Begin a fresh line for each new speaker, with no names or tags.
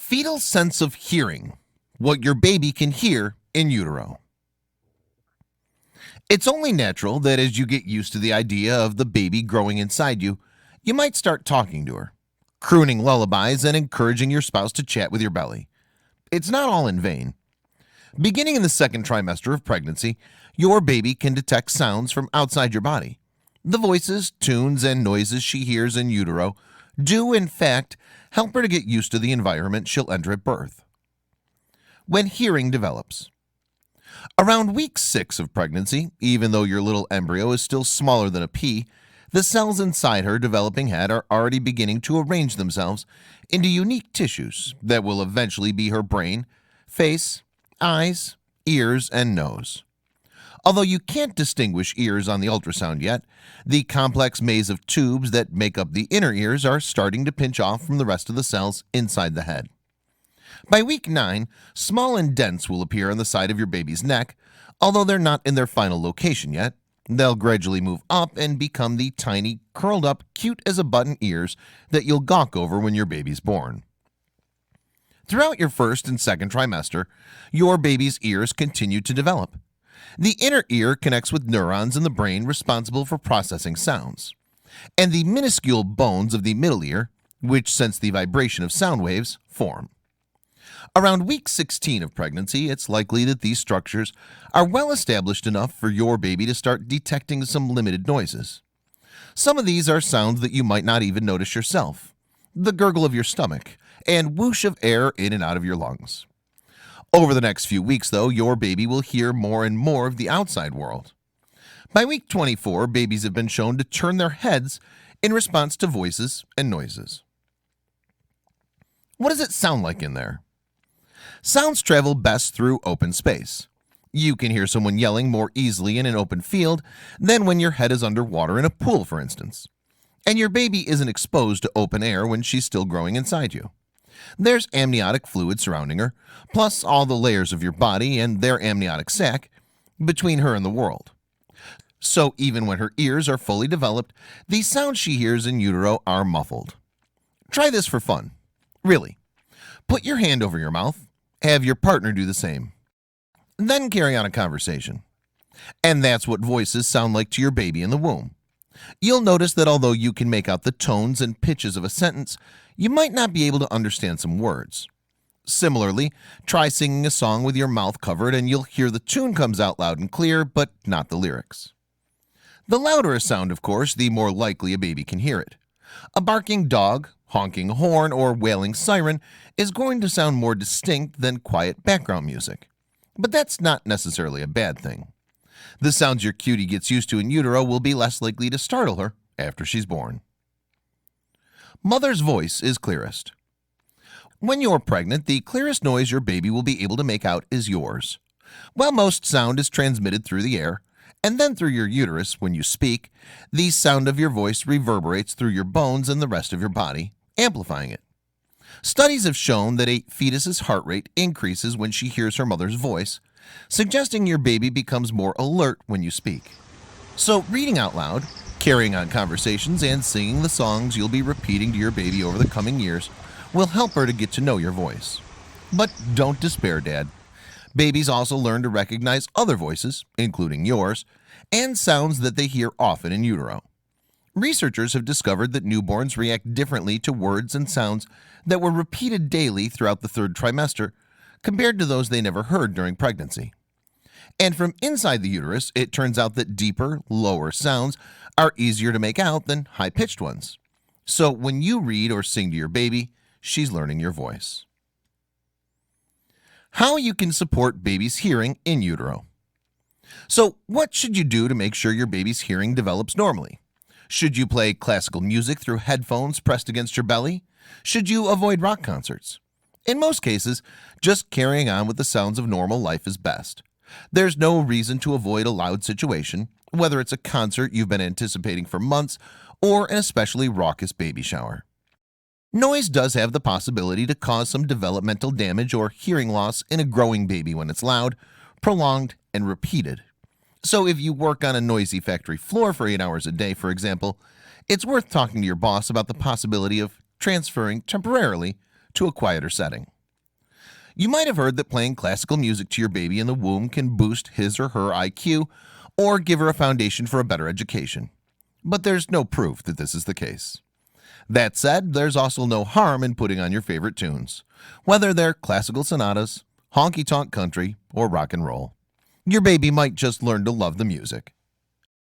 Fetal sense of hearing, what your baby can hear in utero. It's only natural that as you get used to the idea of the baby growing inside you, you might start talking to her, crooning lullabies and encouraging your spouse to chat with your belly. It's not all in vain. Beginning in the second trimester of pregnancy, your baby can detect sounds from outside your body. The voices, tunes, and noises she hears in utero do, in fact, help her to get used to the environment she'll enter at birth. When hearing develops. Around week 6 of pregnancy, even though your little embryo is still smaller than a pea, the cells inside her developing head are already beginning to arrange themselves into unique tissues that will eventually be her brain, face, eyes, ears, and nose. Although you can't distinguish ears on the ultrasound yet, the complex maze of tubes that make up the inner ears are starting to pinch off from the rest of the cells inside the head. By week 9, small indents will appear on the side of your baby's neck, although they're not in their final location yet. They'll gradually move up and become the tiny, curled up, cute as a button ears that you'll gawk over when your baby's born. Throughout your first and second trimester, your baby's ears continue to develop. The inner ear connects with neurons in the brain responsible for processing sounds, and the minuscule bones of the middle ear, which sense the vibration of sound waves, form. Around week 16 of pregnancy, it's likely that these structures are well established enough for your baby to start detecting some limited noises. Some of these are sounds that you might not even notice yourself: the gurgle of your stomach and whoosh of air in and out of your lungs. Over the next few weeks, though, your baby will hear more and more of the outside world. By week 24, babies have been shown to turn their heads in response to voices and noises. What does it sound like in there? Sounds travel best through open space. You can hear someone yelling more easily in an open field than when your head is underwater in a pool, for instance. And your baby isn't exposed to open air when she's still growing inside you. There's amniotic fluid surrounding her, plus all the layers of your body and their amniotic sac between her and the world. So even when her ears are fully developed, the sounds she hears in utero are muffled. Try this for fun. Really. Put your hand over your mouth. Have your partner do the same. Then carry on a conversation. And that's what voices sound like to your baby in the womb. You'll notice that although you can make out the tones and pitches of a sentence, you might not be able to understand some words. Similarly, try singing a song with your mouth covered and you'll hear the tune comes out loud and clear, but not the lyrics. The louder a sound, of course, the more likely a baby can hear it. A barking dog, honking horn, or wailing siren is going to sound more distinct than quiet background music. But that's not necessarily a bad thing. The sounds your cutie gets used to in utero will be less likely to startle her after she's born. Mother's voice is clearest. When you're pregnant, the clearest noise your baby will be able to make out is yours. While most sound is transmitted through the air, and then through your uterus when you speak, the sound of your voice reverberates through your bones and the rest of your body, amplifying it. Studies have shown that a fetus's heart rate increases when she hears her mother's voice, suggesting your baby becomes more alert when you speak. So reading out loud, carrying on conversations, and singing the songs you'll be repeating to your baby over the coming years will help her to get to know your voice. But don't despair, Dad. Babies also learn to recognize other voices, including yours, and sounds that they hear often in utero. Researchers have discovered that newborns react differently to words and sounds that were repeated daily throughout the third trimester compared to those they never heard during pregnancy. And from inside the uterus, it turns out that deeper, lower sounds are easier to make out than high-pitched ones. So when you read or sing to your baby, she's learning your voice. How you can support baby's hearing in utero. So what should you do to make sure your baby's hearing develops normally? Should you play classical music through headphones pressed against your belly? Should you avoid rock concerts? In most cases, just carrying on with the sounds of normal life is best. There's no reason to avoid a loud situation, whether it's a concert you've been anticipating for months or an especially raucous baby shower. Noise does have the possibility to cause some developmental damage or hearing loss in a growing baby when it's loud, prolonged, and repeated. So if you work on a noisy factory floor for 8 hours a day, for example, it's worth talking to your boss about the possibility of transferring temporarily to a quieter setting. You might have heard that playing classical music to your baby in the womb can boost his or her IQ or give her a foundation for a better education. But there's no proof that this is the case. That said, there's also no harm in putting on your favorite tunes, whether they're classical sonatas, honky-tonk country, or rock and roll. Your baby might just learn to love the music.